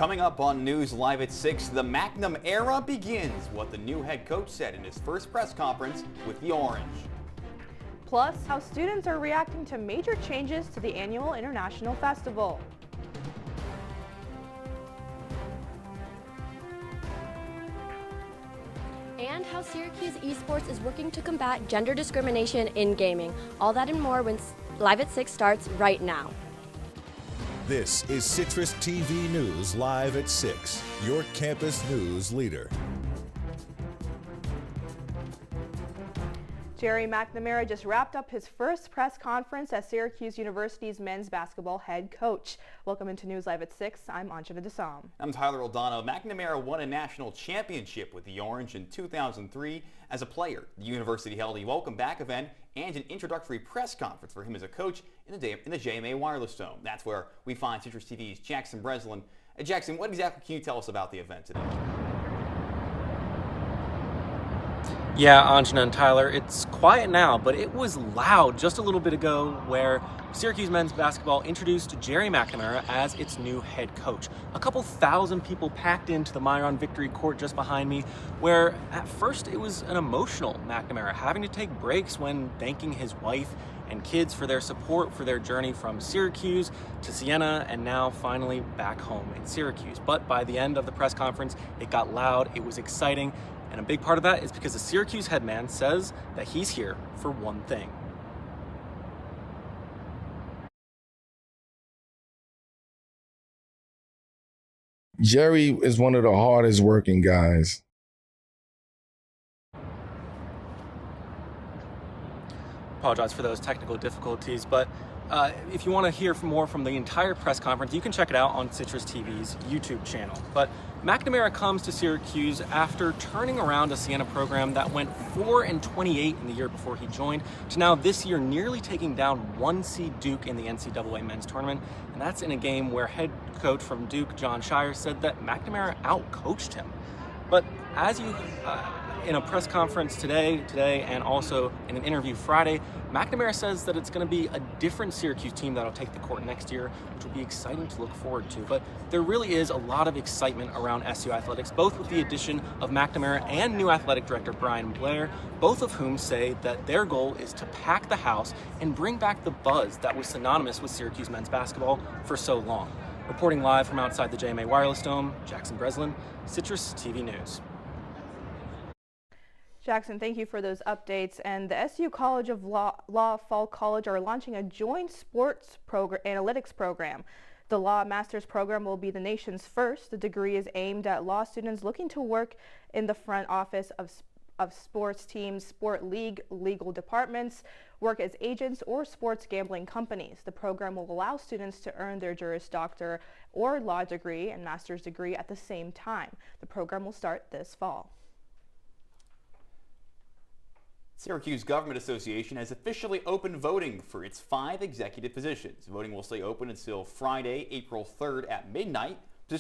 Coming up on News Live at 6, the Magnum era begins. What the new head coach said in his first press conference with the Orange. Plus, how students are reacting to major changes to the annual International Festival. And how Syracuse Esports is working to combat gender discrimination in gaming. All that and more when Live at 6 starts right now. This is Citrus TV News Live at 6, your campus news leader. Jerry McNamara just wrapped up his first press conference as Syracuse University's men's basketball head coach. Welcome into News Live at 6. I'm Anjana Dasam. I'm Tyler Oldano. McNamara won a national championship with the Orange in 2003 as a player. The university held a welcome back event and an introductory press conference for him as a coach in the JMA Wireless Dome. That's where we find Citrus TV's Jackson Breslin. Jackson, what exactly can you tell us about the event today? Yeah, Anjana and Tyler, it's quiet now, but it was loud just a little bit ago where Syracuse men's basketball introduced Jerry McNamara as its new head coach. A couple thousand people packed into the Myron Victory Court just behind me, where at first it was an emotional McNamara, having to take breaks when thanking his wife and kids for their support for their journey from Syracuse to Siena and now finally back home in Syracuse. But by the end of the press conference, it got loud, it was exciting. And a big part of that is because the Syracuse head man says that he's here for one thing. Jerry is one of the hardest working guys. Apologize for those technical difficulties, but if you want to hear more from the entire press conference, you can check it out on Citrus TV's YouTube channel. But McNamara comes to Syracuse after turning around a Siena program that went 4-28 in the year before he joined, to now this year nearly taking down 1 seed Duke in the NCAA men's tournament. And that's in a game where head coach from Duke, John Shire, said that McNamara outcoached him. But as you in a press conference today, and also in an interview Friday, McNamara says that it's going to be a different Syracuse team that'll take the court next year, which will be exciting to look forward to. But there really is a lot of excitement around SU athletics, both with the addition of McNamara and new athletic director Brian Blair, both of whom say that their goal is to pack the house and bring back the buzz that was synonymous with Syracuse men's basketball for so long. Reporting live from outside the JMA Wireless Dome, Jackson Breslin, Citrus TV News. Jackson, thank you for those updates. And the SU College of Law Fall College are launching a joint sports analytics program. The Law Master's program will be the nation's first. The degree is aimed at law students looking to work in the front office of sports teams, sport league, legal departments, work as agents, or sports gambling companies. The program will allow students to earn their Juris Doctor or law degree and master's degree at the same time. The program will start this fall. Syracuse Government Association has officially opened voting for its 5 executive positions. Voting will stay open until Friday, April 3rd at midnight. The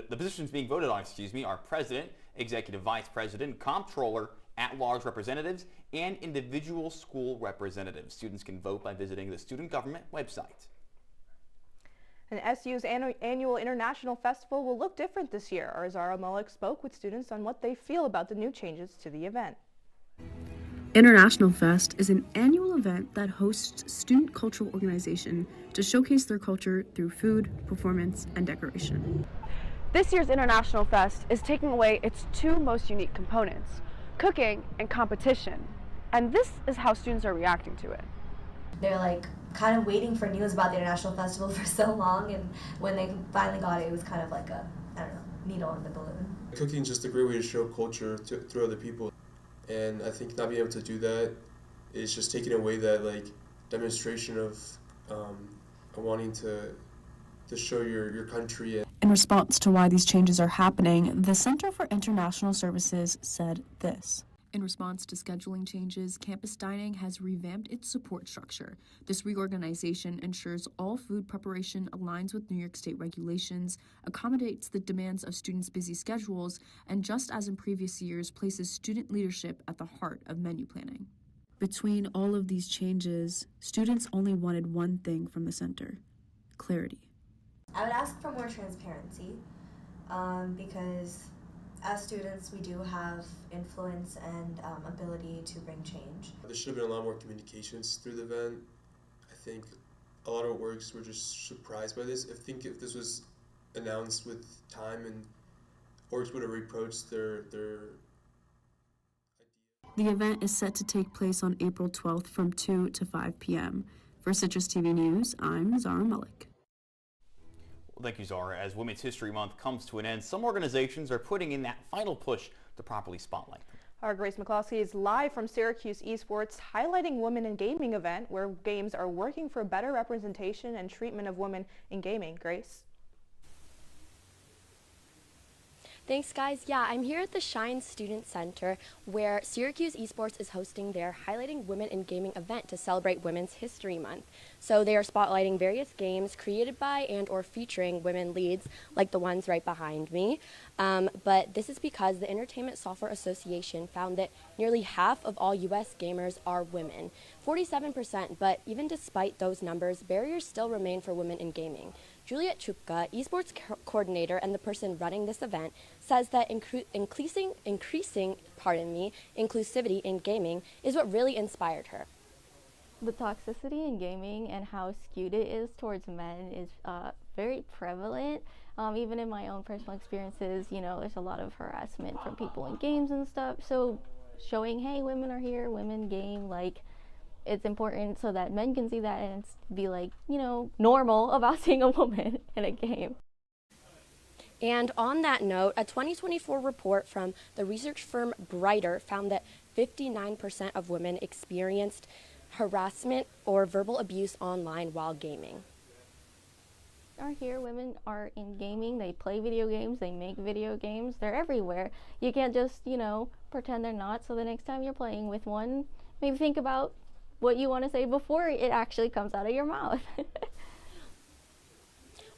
positions being voted on, are President, Executive Vice President, Comptroller, at-large representatives, and individual school representatives. Students can vote by visiting the student government website. And SU's annual International Festival will look different this year. Our Zara Mullick spoke with students on what they feel about the new changes to the event. International Fest is an annual event that hosts student cultural organization to showcase their culture through food, performance, and decoration. This year's International Fest is taking away its 2 most unique components, cooking and competition. And this is how students are reacting to it. They're like kind of waiting for news about the International Festival for so long, and when they finally got it, it was kind of like a, needle in the balloon. Cooking is just a great way to show culture through other people. And I think not being able to do that is just taking away that demonstration of wanting to show your country. In response to why these changes are happening, the Center for International Services said this. In response to scheduling changes, campus dining has revamped its support structure. This reorganization ensures all food preparation aligns with New York State regulations, accommodates the demands of students' busy schedules, and just as in previous years, places student leadership at the heart of menu planning. Between all of these changes, students only wanted one thing from the center: clarity. I would ask for more transparency because as students we do have influence and ability to bring change. There should have been a lot more communications through the event. I think a lot of orgs were just surprised by this. I think if this was announced with time and orgs would have approached their The event is set to take place on April 12th from 2 to 5 p.m. For Citrus TV News, I'm Zara Malik. Well, thank you, Zara. As Women's History Month comes to an end, some organizations are putting in that final push to properly spotlight them. Our Grace McCloskey is live from Syracuse Esports, highlighting Women in Gaming event, where games are working for better representation and treatment of women in gaming. Grace? Thanks, guys. Yeah, I'm here at the Shine Student Center where Syracuse Esports is hosting their Highlighting Women in Gaming event to celebrate Women's History Month. So they are spotlighting various games created by and or featuring women leads like the ones right behind me. But this is because the Entertainment Software Association found that nearly half of all U.S. gamers are women, 47%, but even despite those numbers, barriers still remain for women in gaming. Juliet Chupka, esports coordinator and the person running this event, says that increasing inclusivity in gaming is what really inspired her. The toxicity in gaming and how skewed it is towards men is very prevalent. Even in my own personal experiences, you know, there's a lot of harassment from people in games and stuff. So showing, hey, women are here, women game, like, it's important so that men can see that and be like, you know, normal about seeing a woman in a game. And on that note, a 2024 report from the research firm Brighter found that 59% of women experienced harassment or verbal abuse online while gaming. Are here, women are in gaming, they play video games, they make video games, they're everywhere. You can't just, you know, pretend they're not, so the next time you're playing with one, maybe think about what you want to say before it actually comes out of your mouth.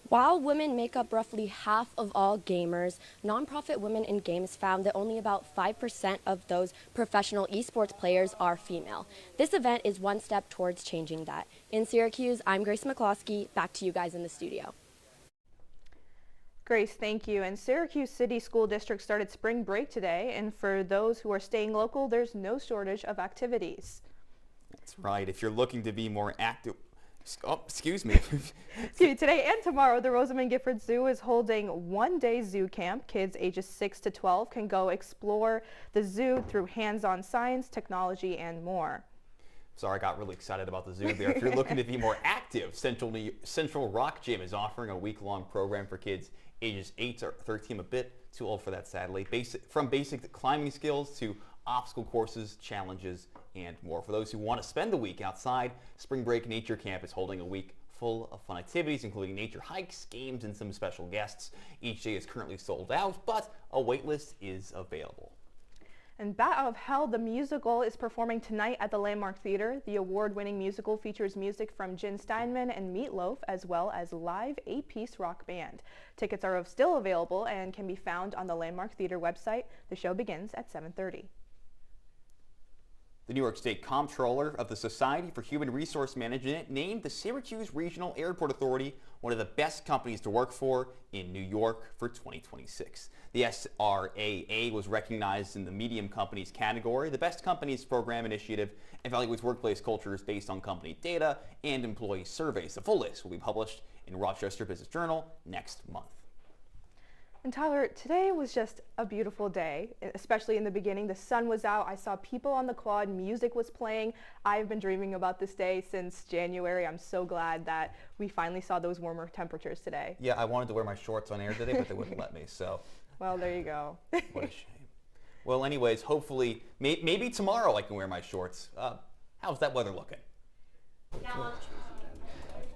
While women make up roughly half of all gamers, nonprofit Women in Games found that only about 5% of those professional esports players are female. This event is one step towards changing that. In Syracuse, I'm Grace McCloskey. Back to you guys in the studio. Grace, thank you. And Syracuse City School District started spring break today, and for those who are staying local, there's no shortage of activities. That's right. If you're looking to be more active, excuse me. Today and tomorrow, the Rosamond Gifford Zoo is holding one-day zoo camp. Kids ages 6 to 12 can go explore the zoo through hands-on science, technology, and more. Sorry, I got really excited about the zoo there. If you're looking to be more active, Central Rock Gym is offering a week-long program for kids ages 8 to 13, a bit too old for that, sadly. From basic climbing skills to obstacle courses, challenges, and more. For those who want to spend the week outside, Spring Break Nature Camp is holding a week full of fun activities, including nature hikes, games, and some special guests. Each day is currently sold out, but a wait list is available. And Bat Out of Hell, the musical, is performing tonight at the Landmark Theater. The award-winning musical features music from Jen Steinman and Meatloaf, as well as live 8-piece rock band. Tickets are still available and can be found on the Landmark Theater website. The show begins at 7:30. The New York State Comptroller of the Society for Human Resource Management named the Syracuse Regional Airport Authority one of the best companies to work for in New York for 2026. The SRAA was recognized in the medium companies category. The Best Companies Program initiative evaluates workplace cultures based on company data and employee surveys. The full list will be published in Rochester Business Journal next month. And Tyler, today was just a beautiful day, especially in the beginning. The sun was out. I saw people on the quad. Music was playing. I've been dreaming about this day since January. I'm so glad that we finally saw those warmer temperatures today. Yeah, I wanted to wear my shorts on air today, but they wouldn't let me, so. Well, there you go. What a shame. Well, anyways, hopefully, maybe tomorrow I can wear my shorts. How's that weather looking?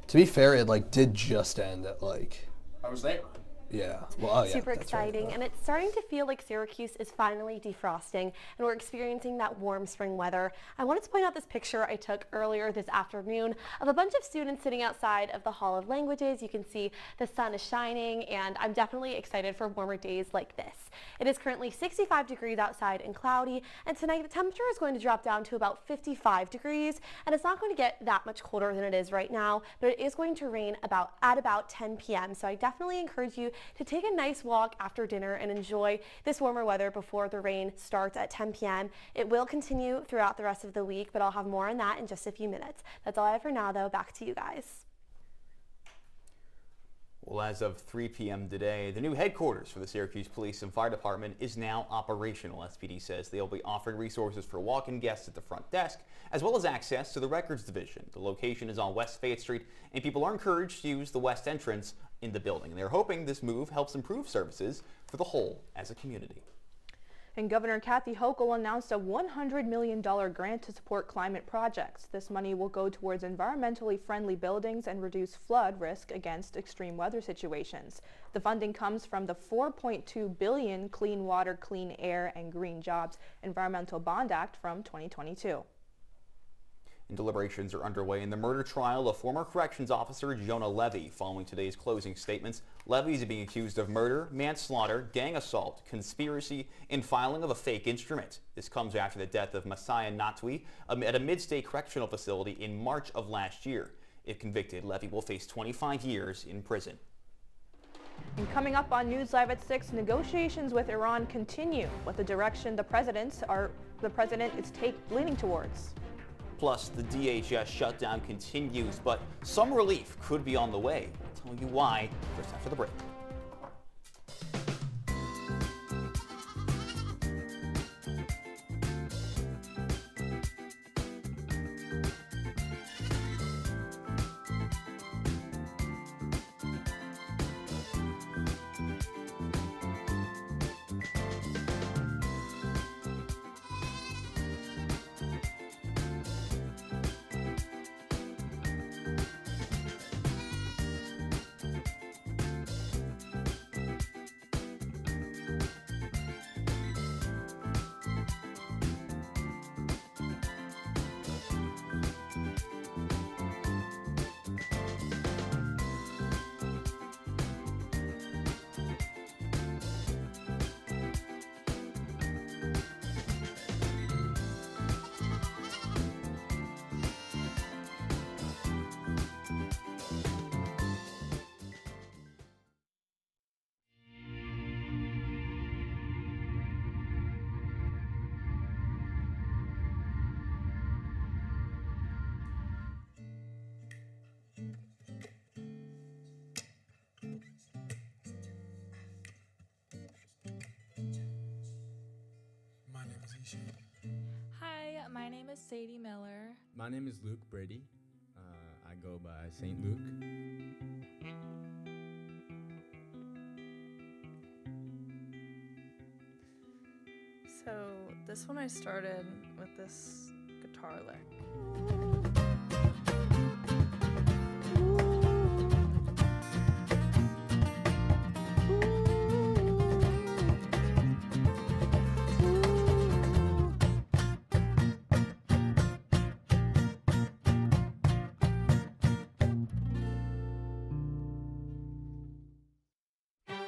To be fair, it did just end at I was there. Yeah. Well, yeah, Super that's right. exciting, and it's starting to feel like Syracuse is finally defrosting, and we're experiencing that warm spring weather. I wanted to point out this picture I took earlier this afternoon of a bunch of students sitting outside of the Hall of Languages. You can see the sun is shining, and I'm definitely excited for warmer days like this. It is currently 65 degrees outside and cloudy, and tonight the temperature is going to drop down to about 55 degrees, and it's not going to get that much colder than it is right now, but it is going to rain at about 10 p.m. So I definitely encourage you to take a nice walk after dinner and enjoy this warmer weather before the rain starts at 10 p.m. It will continue throughout the rest of the week, but I'll have more on that in just a few minutes. That's all I have for now, though. Back to you guys. Well, as of 3 p.m. today, the new headquarters for the Syracuse Police and Fire Department is now operational. SPD says they'll be offering resources for walk-in guests at the front desk, as well as access to the records division. The location is on West Fayette Street, and people are encouraged to use the west entrance in the building. And they're hoping this move helps improve services for the whole as a community. And Governor Kathy Hochul announced a $100 million grant to support climate projects. This money will go towards environmentally friendly buildings and reduce flood risk against extreme weather situations. The funding comes from the $4.2 billion Clean Water, Clean Air, and Green Jobs Environmental Bond Act from 2022. And deliberations are underway in the murder trial of former corrections officer Jonah Levy. Following today's closing statements, Levy is being accused of murder, manslaughter, gang assault, conspiracy, and filing of a fake instrument. This comes after the death of Messiah Natwi at a mid-state correctional facility in March of last year. If convicted, Levy will face 25 years in prison. And coming up on News Live at 6, negotiations with Iran continue. What the direction the president is leaning towards. Plus, the DHS shutdown continues, but some relief could be on the way. We'll tell you why just after the break. Hi, my name is Sadie Miller. My name is Luke Brady. I go by St. Luke. So this one I started with this guitar lick.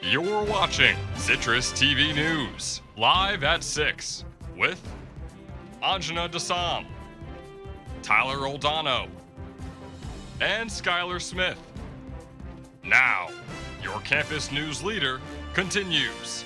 You're watching Citrus TV News, live at 6, with Anjana Dasam, Tyler Oldano, and Skylar Smith. Now, your campus news leader continues.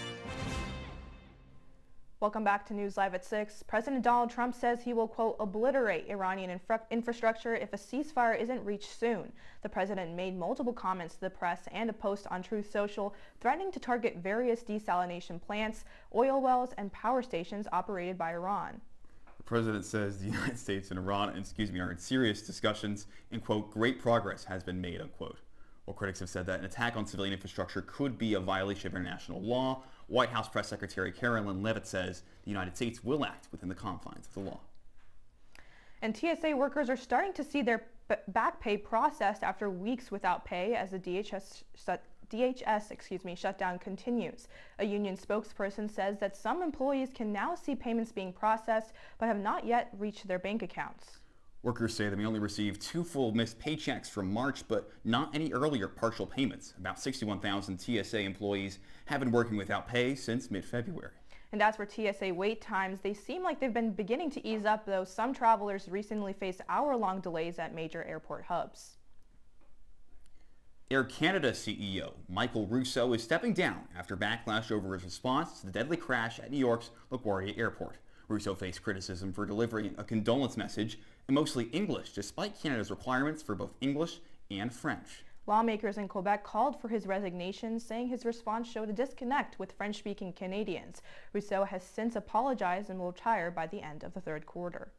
Welcome back to News Live at 6. President Donald Trump says he will, quote, obliterate Iranian infrastructure if a ceasefire isn't reached soon. The president made multiple comments to the press and a post on Truth Social threatening to target various desalination plants, oil wells, and power stations operated by Iran. The president says the United States and Iran are in serious discussions and, quote, great progress has been made, unquote. Well, critics have said that an attack on civilian infrastructure could be a violation of international law. White House Press Secretary Carolyn Leavitt says the United States will act within the confines of the law. And TSA workers are starting to see their back pay processed after weeks without pay as the DHS shutdown continues. A union spokesperson says that some employees can now see payments being processed but have not yet reached their bank accounts. Workers say they may only receive 2 full missed paychecks from March, but not any earlier partial payments. About 61,000 TSA employees have been working without pay since mid-February. And as for TSA wait times, they seem like they've been beginning to ease up, though some travelers recently faced hour-long delays at major airport hubs. Air Canada CEO Michael Russo is stepping down after backlash over his response to the deadly crash at New York's LaGuardia Airport. Russo faced criticism for delivering a condolence message in mostly English, despite Canada's requirements for both English and French. Lawmakers in Quebec called for his resignation, saying his response showed a disconnect with French-speaking Canadians. Rousseau has since apologized and will retire by the end of the third quarter.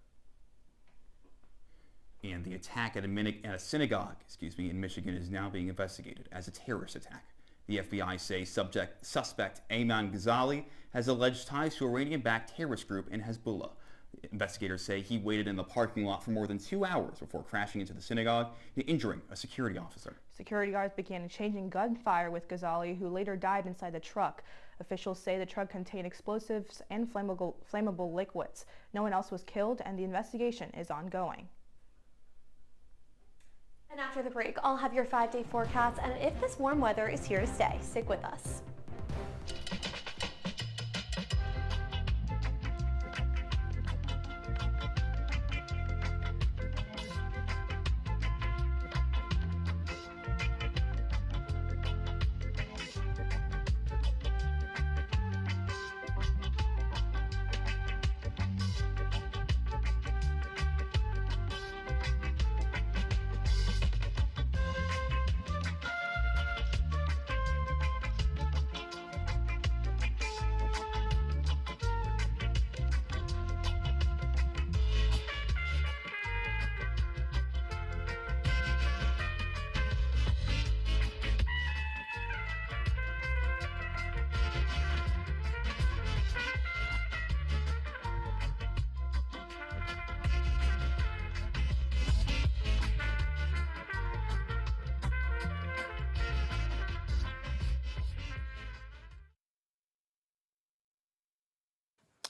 And the attack at a synagogue in Michigan is now being investigated as a terrorist attack. The FBI say suspect Ayman Ghazali has alleged ties to Iranian-backed terrorist group and Hezbollah. Investigators say he waited in the parking lot for more than 2 hours before crashing into the synagogue and injuring a security officer. Security guards began exchanging gunfire with Ghazali, who later died inside the truck. Officials say the truck contained explosives and flammable liquids. No one else was killed, and the investigation is ongoing. And after the break, I'll have your 5-day forecast, and if this warm weather is here to stay, stick with us.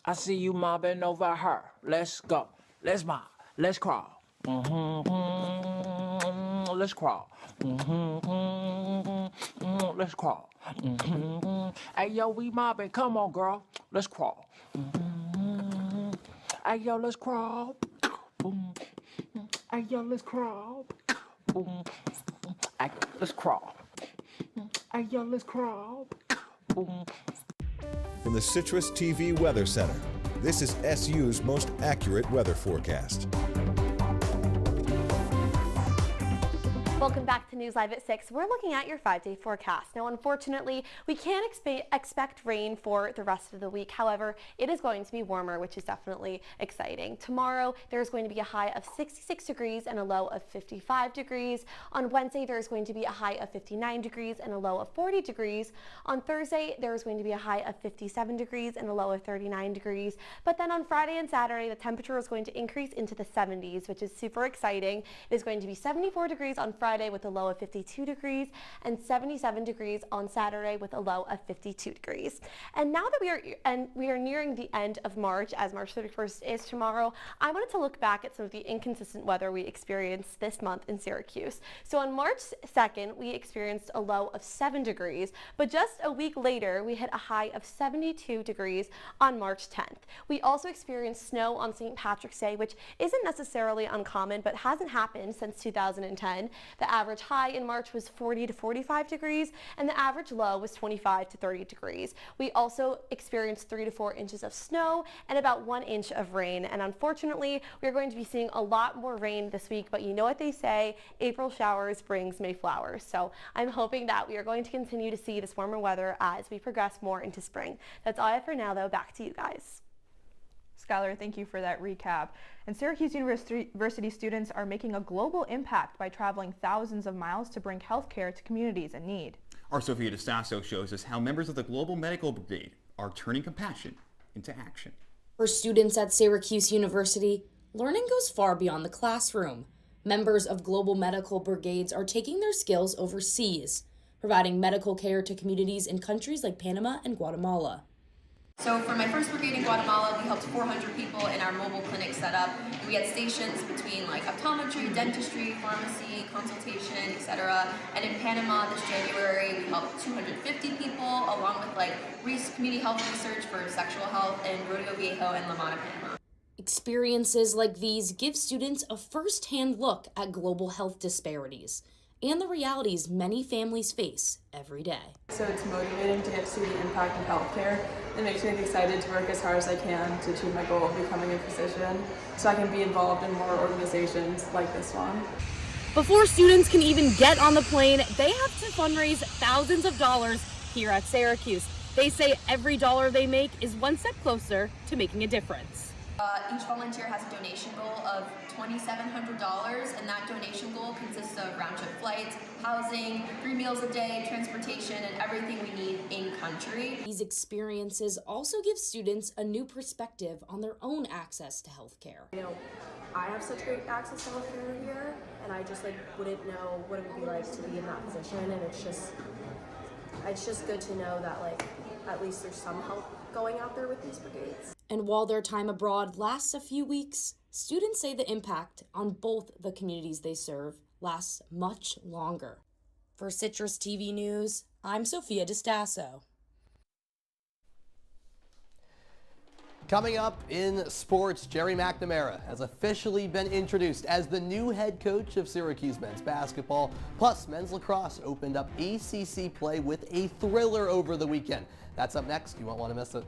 I see you mobbing over her. Let's go. Let's mob. Let's crawl. Let's crawl. Let's crawl. Hey, yo, we mobbing. Come on, girl. Let's crawl. Hey, yo, let's crawl. Hey, yo, let's crawl. Hey, let's crawl. Hey, yo, let's crawl. From the Citrus TV Weather Center, this is SU's most accurate weather forecast. Welcome back to News Live at 6. We're looking at your 5-day forecast. Now, unfortunately, we can't expect rain for the rest of the week. However, it is going to be warmer, which is definitely exciting. Tomorrow, there's going to be a high of 66 degrees and a low of 55 degrees. On Wednesday, there's going to be a high of 59 degrees and a low of 40 degrees. On Thursday, there's going to be a high of 57 degrees and a low of 39 degrees. But then on Friday and Saturday, the temperature is going to increase into the 70s, which is super exciting. It is going to be 74 degrees on Friday with a low of 52 degrees and 77 degrees on Saturday with a low of 52 degrees. And now that we are nearing the end of March, as March 31st is tomorrow, I wanted to look back at some of the inconsistent weather we experienced this month in Syracuse. So on March 2nd, we experienced a low of 7 degrees, but just a week later, we hit a high of 72 degrees on March 10th. We also experienced snow on St. Patrick's Day, which isn't necessarily uncommon, but hasn't happened since 2010. The average high in March was 40 to 45 degrees, and the average low was 25 to 30 degrees. We also experienced 3 to 4 inches of snow and about 1 inch of rain. And unfortunately, we're going to be seeing a lot more rain this week, but you know what they say, April showers brings May flowers. So I'm hoping that we are going to continue to see this warmer weather as we progress more into spring. That's all I have for now, though. Back to you guys. Skylar, thank you for that recap. And Syracuse University students are making a global impact by traveling thousands of miles to bring health care to communities in need. Our Sophia DeStasso shows us how members of the Global Medical Brigade are turning compassion into action. For students at Syracuse University, learning goes far beyond the classroom. Members of Global Medical Brigades are taking their skills overseas. providing medical care to communities in countries like Panama and Guatemala. So for my first brigade in Guatemala, we helped 400 people in our mobile clinic set up. We had stations between like optometry, dentistry, pharmacy, consultation, etc. And in Panama this January, we helped 250 people, along with like community health research for sexual health in Rodeo Viejo and La Mata, Panama. Experiences like these give students a first-hand look at global health disparities and the realities many families face every day. So it's motivating to get to see the impact of healthcare. It makes me excited to work as hard as I can to achieve my goal of becoming a physician, so I can be involved in more organizations like this one. Before students can even get on the plane, they have to fundraise thousands of dollars here at Syracuse. They say every dollar they make is one step closer to making a difference. Each volunteer has a donation goal of $2,700, and that donation goal consists of round-trip flights, housing, 3 meals a day, transportation, and everything we need in country. These experiences also give students a new perspective on their own access to healthcare. You know, I have such great access to healthcare here, and I just wouldn't know what it would be like to be in that position, and it's just good to know that at least there's some help going out there with these brigades. And while their time abroad lasts a few weeks, students say the impact on both the communities they serve lasts much longer. For Citrus TV News, I'm Sophia DiStasso. Coming up in sports, Jerry McNamara has officially been introduced as the new head coach of Syracuse men's basketball. Plus, men's lacrosse opened up ACC play with a thriller over the weekend. That's up next. You won't want to miss it.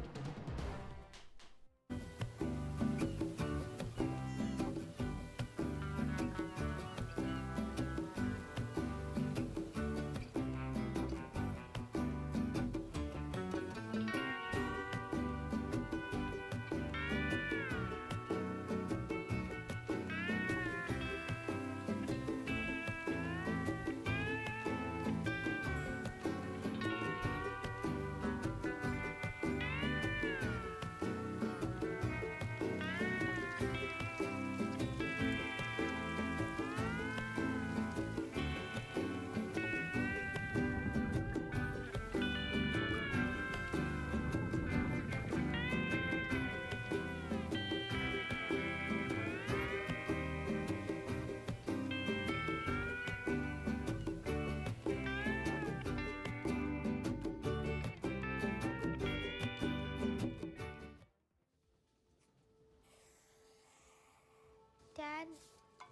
Dad?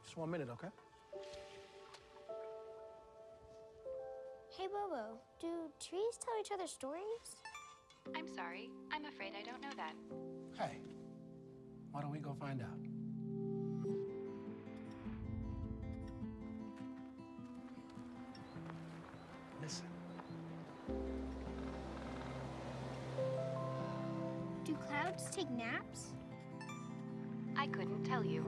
Just 1 minute, okay? Hey, Bobo, do trees tell each other stories? I'm sorry. I'm afraid I don't know that. Hey, why don't we go find out? Listen. Do clouds take naps? I couldn't tell you.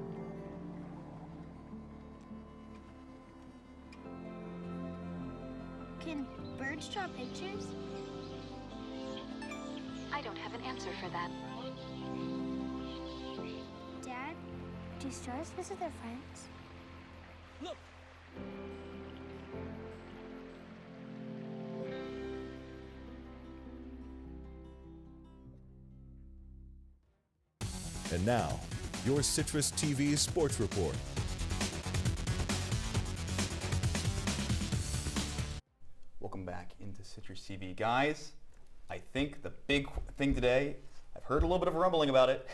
Can birds draw pictures? I don't have an answer for that. Dad, do stars visit their friends? Look! And now, your Citrus TV Sports Report. Welcome back into Citrus TV. Guys, I think the big thing today, I've heard a little bit of rumbling about it.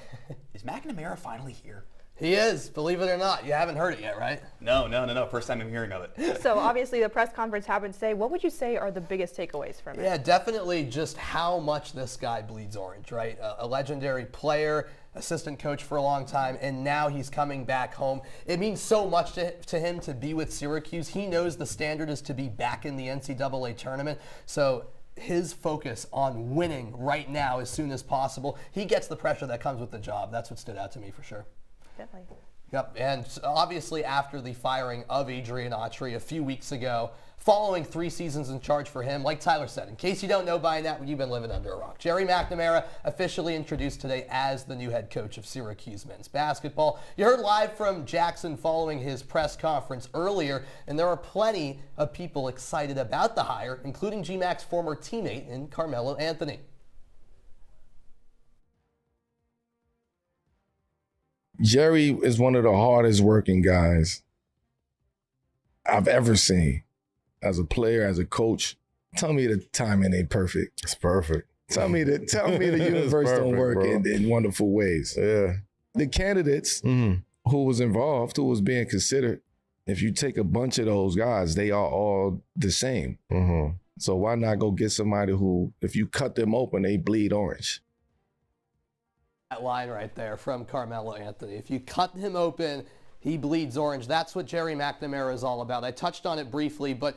Is McNamara finally here? He is, believe it or not. You haven't heard it yet, right? No. First time I'm hearing of it. So obviously the press conference happened today. What would you say are the biggest takeaways from it? Yeah, definitely just how much this guy bleeds orange, right? A legendary player, assistant coach for a long time, and now he's coming back home. It means so much to him to be with Syracuse. He knows the standard is to be back in the NCAA tournament. So his focus on winning right now as soon as possible, he gets the pressure that comes with the job. That's what stood out to me for sure. Definitely. Yep, and obviously after the firing of Adrian Autry a few weeks ago, following 3 seasons in charge for him, like Tyler said, in case you don't know by now, you've been living under a rock. Jerry McNamara officially introduced today as the new head coach of Syracuse men's basketball. You heard live from Jackson following his press conference earlier, and there are plenty of people excited about the hire, including GMAC's former teammate in Carmelo Anthony. Jerry is one of the hardest working guys I've ever seen. As a player, as a coach, tell me the timing ain't perfect. It's perfect. Tell me the universe don't work in wonderful ways. Yeah. The candidates who was involved, who was being considered, if you take a bunch of those guys, they are all the same. So why not go get somebody who, if you cut them open, they bleed orange? That line right there from Carmelo Anthony. If you cut him open, he bleeds orange. That's what Jerry McNamara is all about. I touched on it briefly, but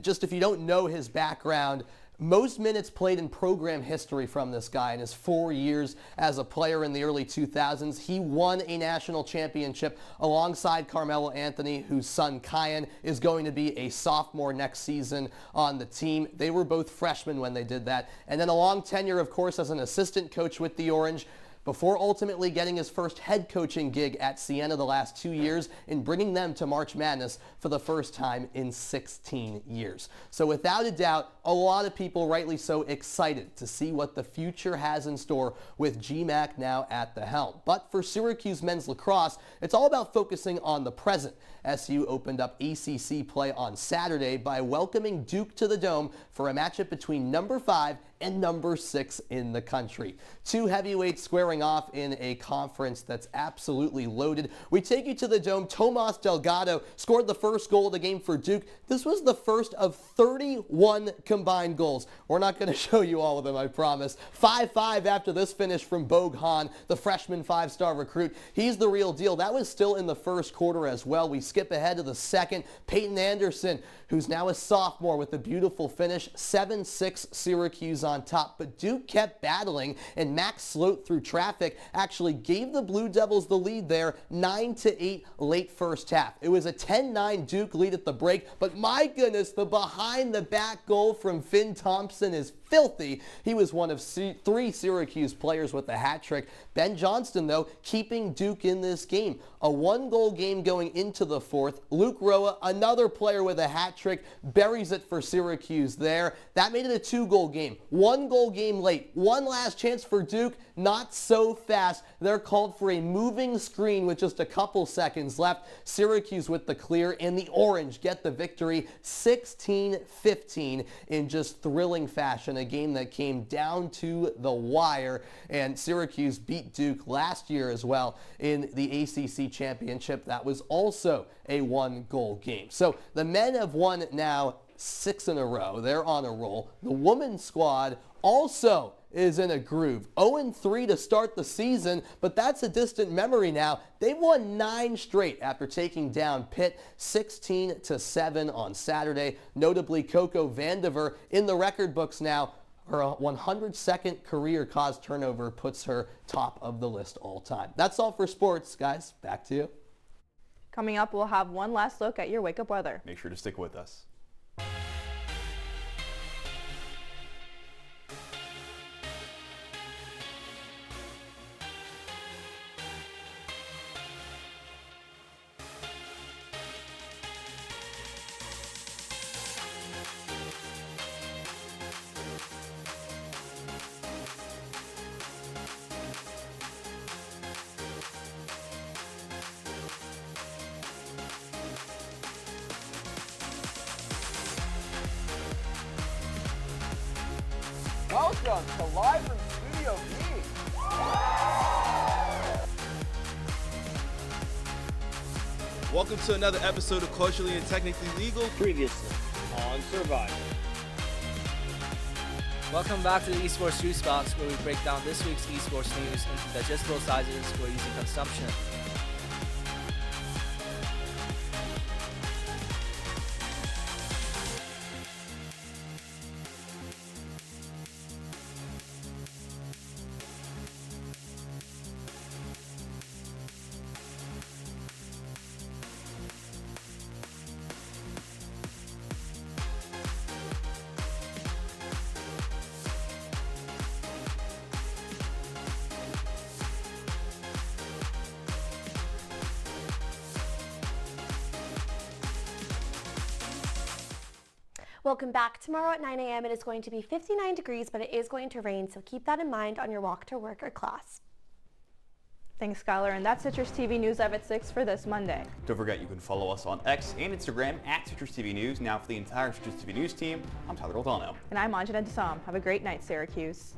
just if you don't know his background, most minutes played in program history from this guy in his 4 years as a player in the early 2000s. He won a national championship alongside Carmelo Anthony, whose son Kyan is going to be a sophomore next season on the team. They were both freshmen when they did that. And then a long tenure, of course, as an assistant coach with the Orange, before ultimately getting his first head coaching gig at Siena the last 2 years and bringing them to March Madness for the first time in 16 years. So without a doubt, a lot of people, rightly so, excited to see what the future has in store with GMAC now at the helm. But for Syracuse men's lacrosse, it's all about focusing on the present. SU opened up ACC play on Saturday by welcoming Duke to the Dome for a matchup between number 5 and number 6 in the country. 2 heavyweights squaring off in a conference that's absolutely loaded. We take you to the Dome. Tomas Delgado scored the first goal of the game for Duke. This was the first of 31 combined goals. We're not going to show you all of them, I promise. 5-5 after this finish from Bogue Hahn, the freshman 5-star recruit. He's the real deal. That was still in the first quarter as well. We skip ahead to the second. Peyton Anderson, who's now a sophomore with a beautiful finish. 7-6 Syracuse on top. But Duke kept battling, and Max Sloat through traffic actually gave the Blue Devils the lead there, 9-8 late first half. It was a 10-9 Duke lead at the break, but my goodness, the behind-the-back goal from Finn Thompson is filthy. He was one of 3 Syracuse players with a hat trick. Ben Johnston, though, keeping Duke in this game. A 1-goal game going into the fourth. Luke Roa, another player with a hat trick, buries it for Syracuse there. That made it a 2-goal game. 1-goal game late. One last chance for Duke. Not so fast. They're called for a moving screen with just a couple seconds left. Syracuse with the clear, and the Orange get the victory 16-15 in just thrilling fashion. A game that came down to the wire, and Syracuse beat Duke last year as well in the ACC championship. That was also a 1-goal game. So the men have won now 6 in a row. They're on a roll. The women's squad also is in a groove. 0-3 to start the season, but that's a distant memory now. They've won 9 straight after taking down Pitt 16-7 on Saturday. Notably, Coco Vandiver in the record books now. Her 102nd career caused turnover puts her top of the list all time. That's all for sports, guys. Back to you. Coming up, we'll have one last look at your wake-up weather. Make sure to stick with us. Welcome to Live from Studio B. Welcome to another episode of Culturally and Technically Legal. Previously on Survivor. Welcome back to the Esports Juice Box, where we break down this week's esports news into digestible sizes for easy consumption. Welcome back. Tomorrow at 9 a.m. it is going to be 59 degrees, but it is going to rain, so keep that in mind on your walk to work or class. Thanks, Skylar. And that's Citrus TV News Live at 6 for this Monday. Don't forget you can follow us on X and Instagram at Citrus TV News. Now for the entire Citrus TV News team, I'm Tyler Oldano. And I'm Anjana Dasam. Have a great night, Syracuse.